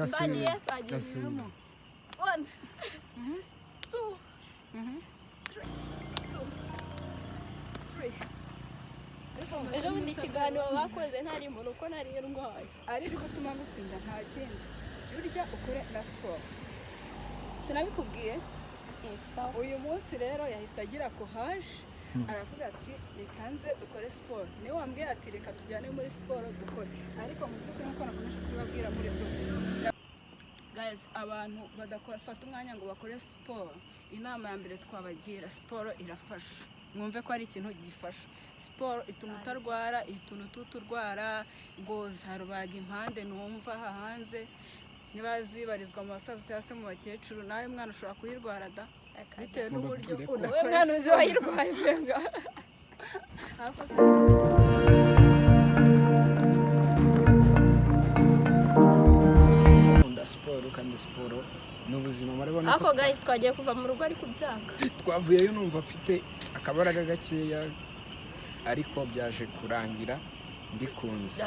Mbaniye twagiyemo 1 2 3 ejo bundi ikiganiro bakoze ntari muntu uko nari ndwaye ari gutuma gutsinda nta kindi urya ukore na siporo sinabikubwiye uyu munsi rero yahise agira courage aravuga ati reka nze dukore siporo niwe wambwiye ati reka tujyane muri siporo dukore ariko mu by'ukuri nkuko nakomeje kubibabwira muri byo guys abantu badakora fata umwanya ngo bakore siporo inama ya mbere twabagira siporo irafasha mwumve ko ari ikintu gifasha siporo ituma utarwara ituma tuturwara ngo zarubaga impande numva hanze niba zibarizwa mu basaza cyangwa se mu bakecuru nawe mwana ushobora kuyirwara da bitewe n'uburyo udakora mwana uzi wayirwaye mbega siporo kandi siporo n'ubuzima marabona ako guys twagiye kuva mu rugo ari kubyanga twavuyeyo numva mfite akabaraga gakeya ariko byaje kurangira mbikunze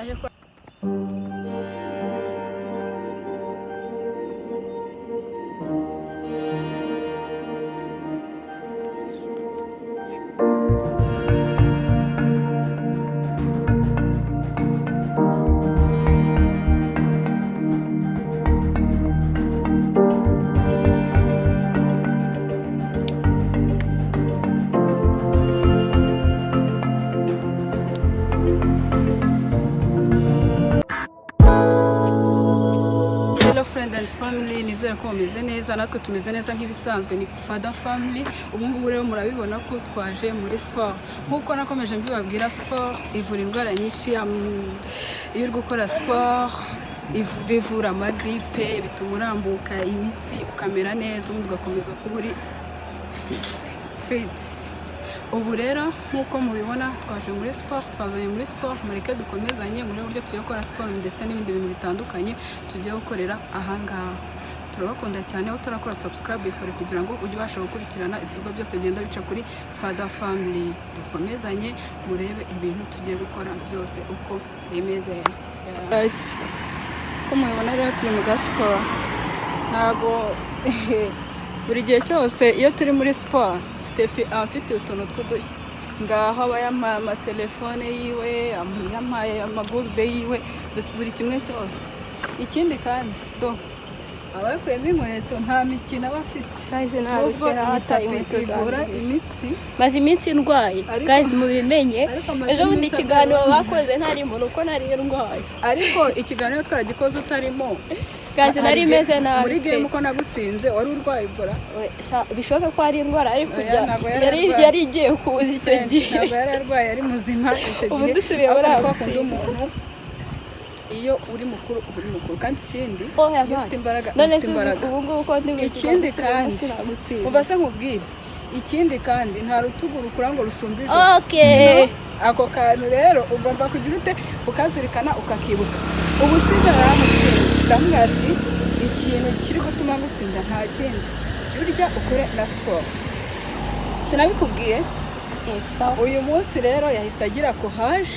family nizere ko meze neza natwe tumeze neza nk'ibisanzwe ni fada family ubu ngubu rero murabibona ko twaje muri sport nkuko nakomeje mbibabwira sport ivura indwara nyinshi iyo uri gukora sport bivura amagripe bituma urambuka imitsi ukamera neza ubundi ugakomeza kuba uri fit ubu rero nkuko mubibona twaje muri sport twazanye muri sport mureke dukomezanye muri buryo tugiye gukora sport ndetse n'ibindi bintu bitandukanye tugiye gukorera ahangaha turabakunda cyane aho turakora subscribe ikore kugira ngo ujye ubasha gukurikirana ibikorwa byose bigenda bica kuri fada family dukomezanye murebe ibintu tugiye gukora byose uko bimeze guys ko mubibona rero turi mu sport ntago buri gihe cyose iyo turi muri siporo Steffi afite utuntu tw'udushya ngaho aba yamaye amatelefone yiwe yamaye amagurde yiwe buri kimwe cyose ikindi kandi aba yakuyemo inkweto nta mikino aba afite narushyira hata inkweto ivura imitsi maze iminsi ndwaye guys mubimenye ejo bundi ikiganiro bakoze ntari muntu uko nari ndwaye ariko ikiganiro twaragikoze utarimo gazi nari meze nabi muri game uko nagutsinze wari urwaye bora bishoboka ko ari indwara ariko yari igiye kuza icyo gihe ntabwo yari arwaye ari muzima icyo gihe ubu dusubiye muri akunda umuntu iyo uri mukuru kandi ikindi iyo ufite imbaraga ubu ngubu ko ndi ikindi kandi uba se nkubwire ikindi kandi nta rutugu rukura ngo rusumbe ako kantu rero ugomba kugira ute ukazirikana ukakibuka ubushize naramutsinze ndamubwira ati ikintu kiri gutuma gutsinda nta kindi urya ukore na siporo sinabikubwiye uyu munsi rero yahise agira courage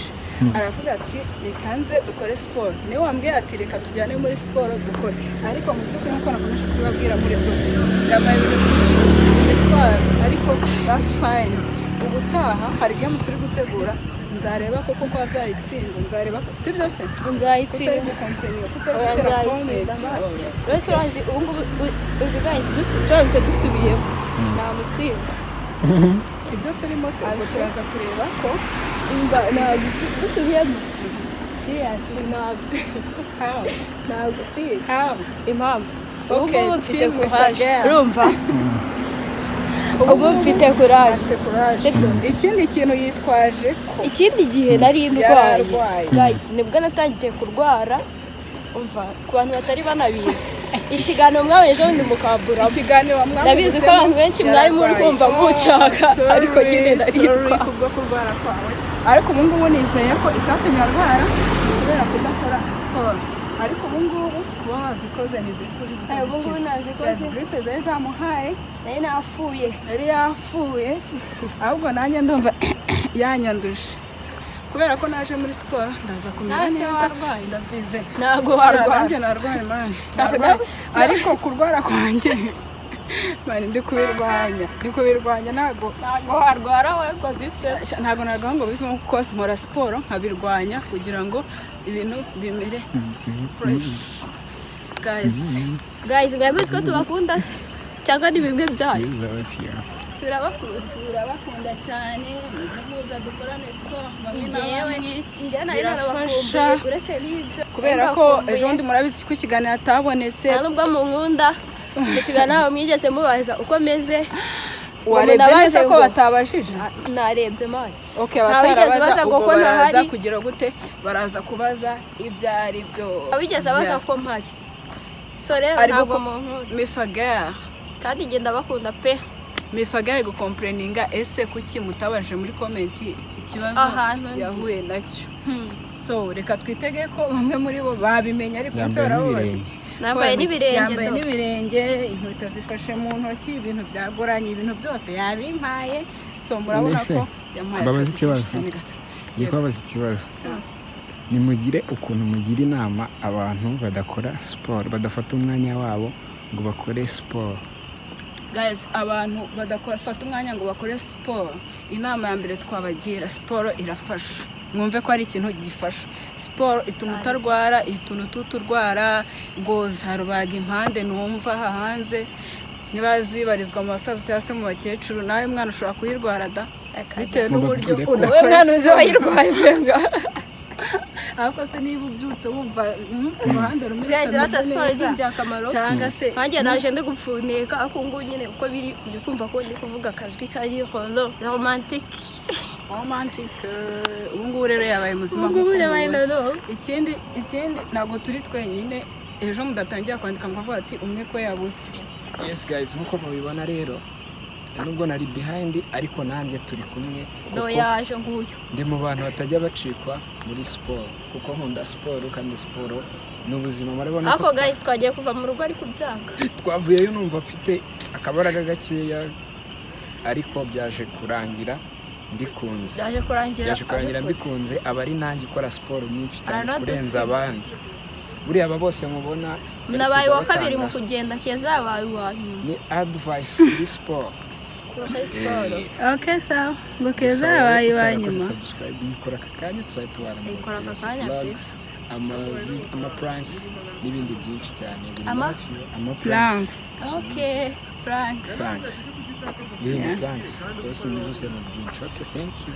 aravuga ati reka nze dukore siporo niwe wambwiye ati reka tujyane muri siporo dukore ariko mu by'ukuri nkuko nakomeje kubibabwira muri byo yamaye ibintu ariko that's fine ubutaha hari game turi gutegura nzareba koko ko azayitsinda nzareba ko si byose nzayitsinda restaurant ubu ngubu uzi guys turamutse dusubiyemo nta mutsinda si byo turimo se ubwo turaza kureba ko dusubiyemo seriously ntabwo utsinda impamvu ubu ngubu mfite courage urumva ubu mfite courage ikindi kintu yitwaje ko ikindi gihe nari ndwaye guys nibwo natangiye kurwara umva ku bantu batari banabizi ikiganiro mwawe ejo bundi mukabura ndabizi ko abantu benshi mwari muri kumva mucaka ariko nyine naribwa kubwo kurwara kwawe ariko ubu ngubu nizeye ko icyatumye arwara kubera kudakora siporo ariko ubu ngubu kuba wazikoze ntizikuri ubu ngubu nazikoze gripe zari zamuhaye yari yapfuye ahubwo nanjye ndumva yanyanduje kubera ko naje muri siporo ndaza kumera Nase neza warwaye. ndabyize ntabwo warwara nanjye narwaye mani narwaye ariko kurwara kwanjye mani ndi kubirwanya ntabwo warwara we ngo bipfe ntabwo narwaye ngo bivemo kuko nkora siporo nkabirwanya kugira ngo ibintu bimere fresh guys mwabizi ko tubakunda se cyangwa ni bimwe byanyu turabakunda cyane muza dukorane siporo bamwe na bamwe birafasha uretse n'ibyo kubera ko ejo bundi murabizi ko ikiganiro atabonetse nta nubwo munkunda mu kiganiro mwigeze mubaza uko meze warebye neza ko batabashije narebye mani abatarabaza ubwo baraza kugira gute baraza kubaza ibyo ari byo abigeze abaza ko mpari so rero ntabwo munkunda mifagare kandi ngenda bakunda pe mifagare gukomplayininga ese kuki mutabaje muri komenti ikibazo yahuye nacyo so reka twitege ko bamwe muri bo babimenya ariko barababaza iki nambaye n'ibirenge inkweto zifashe mu ntoki ibintu byagoranye ibintu byose yabimpaye so murabona ko yampaye babaza ikibazo babaza ikibazo nimugire ukuntu mugira inama abantu badakora siporo badafata umwanya wabo ngo bakore siporo guys abantu badafata umwanya ngo bakore siporo inama ya mbere twabagira siporo irafasha mwumve ko ari ikintu gifasha siporo ituma utarwara ituma tuturwara ngo zarubaga impande numva hanze niba zibarizwa mu basaza cyangwa se mu bakecuru nawe mwana ushobora kuyirwara da bitewe n'uburyo udakora mwana uzi wayirwaye mbega ariko se niba ubyutse wumva uruhande rumwe guys siporo ni ingirakamaro cyangwa se nanjye naje ndi gupfuneka ariko ngubu nyine uko biri uri kumva ko ndi kuvuga akazwi kari romantique ubu ngubu rero yabaye muzima ikindi ntabwo turi twenyine ejo mudatangira kwandika mukavuga ati umwe ko yabuze yes guys nkuko mubibona rero nubwo nari behind ariko nanjye turi kumwe no yaje nguyu ndi mu bantu batajya bacikwa muri siporo kuko nkunda siporo kandi siporo ni ubuzima murabona ko guys twagiye kuva mu rugo ari kubyanga twavuyeyo numva mfite akabaraga gakeya ariko byaje kurangira mbikunze byaje kurangira mbikunze aba ari nanjye ikora siporo nyinshi cyane kurenza abandi buriya aba bose mubona nabaye wa kabiri mu kugenda keza yabaye uwanyu ni advice kuri siporo okay sawa ngo keza yabaye iwanyuma subscribe nikora akanya tuzahita ikora akanya please ama pranks n'ibindi byinshi cyane ama pranks okay pranks yeah pranks rwose nivuze mu byinshi okay thank you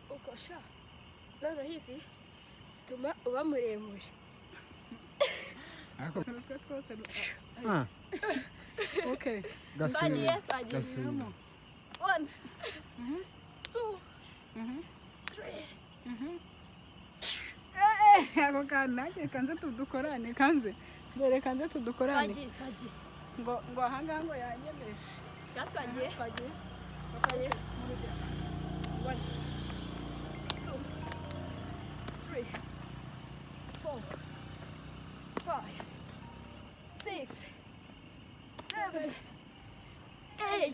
ukosha none hizi zituma uba muremure okay twagiye 1 2 3 ako kantu nanjye kanze tudukorane kanze tudukorane twagiye ngo ahangaha ngo yanyemeje twagiye 1 2 3 4 5 6 7 8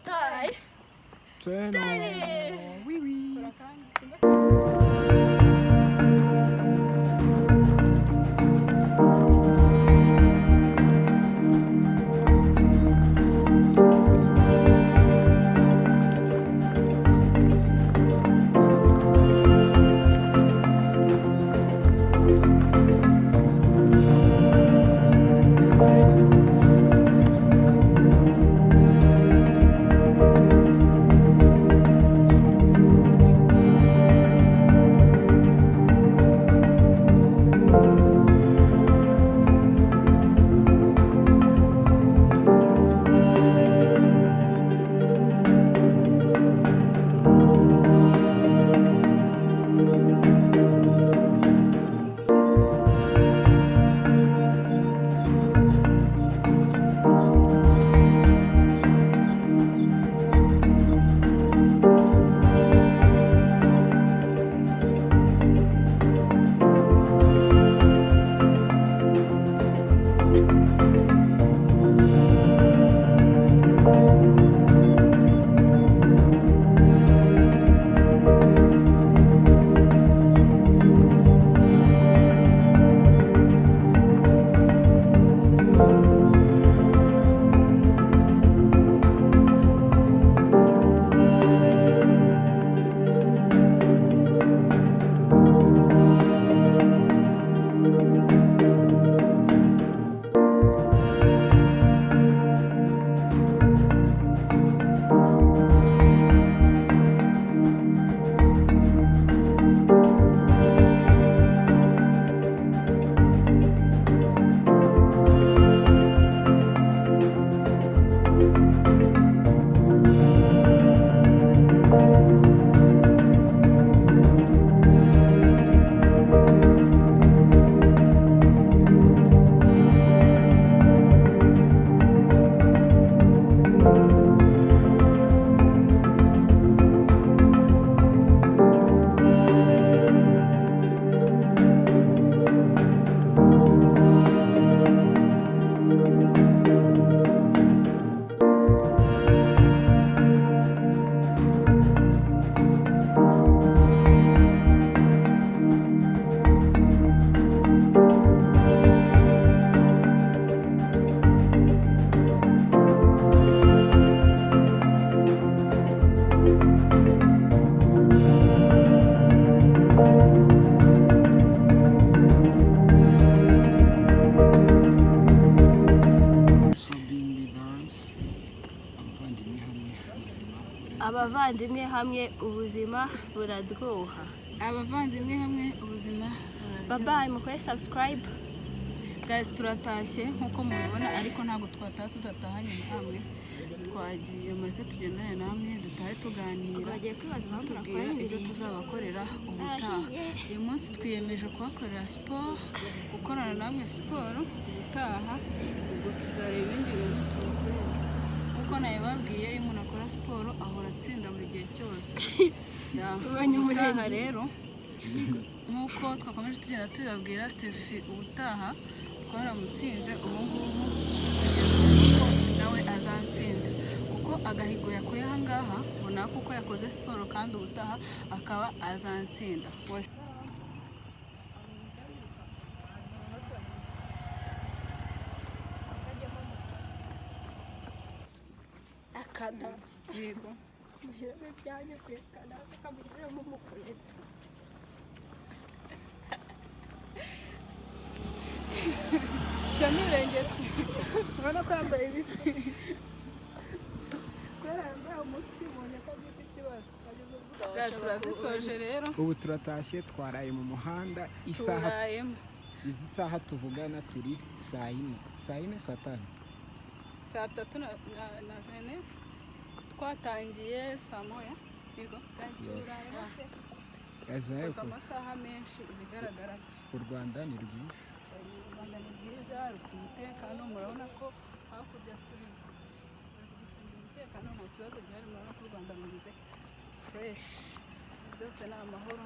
9 10 oui oui abavandimwe hamwe ubuzima buraryoha. Abavandimwe hamwe ubuzima Bye bye, mukore subscribe. Guys, turatashye nkuko mubibona ariko ntabwo twataha tudatahanye namwe. Twagiye mureke tugendane namwe dutahe tuganira. Bagiye kwibaza impamvu tubwira ibyo tuzabakorera ubutaha. Uyu munsi twiyemeje kubakorera siporo, gukorana namwe siporo ubutaha. Ubwo tuzareba ibindi bintu tubakorera. Kuko nawe babwiye iyo umuntu akora siporo ahora atsinda buri gihe cyose. Ubutaha rero nkuko twakomeje tugenda tubabwira Stephy ubutaha twaramutsinze ubu ngubu nawe azansinda kuko agahigo yakuye aha ngaha ubona kuko yakoze siporo kandi ubutaha akaba azansinda. Akada yego mushyiramo ibyanyu kuyekana akamushyiramo umukorera. cyane irengera ubona ko yambaye ibiti kubera yambaye umutsi umuntu akagize ikibazo turazisoje rero. Ubu turatashye twaraye mu muhanda isaha izi saha tuvugana turi saa yine saa tanu saa tatu na vene twatangiye saa moya yego koza amasaha menshi ibigaragara u Rwanda ni rwiza. U Rwanda ni rwiza rufite umutekano murabona ko hakurya turi umutekano nta kibazo gihari murabona ko u Rwanda rumeze fresh byose ni amahoro.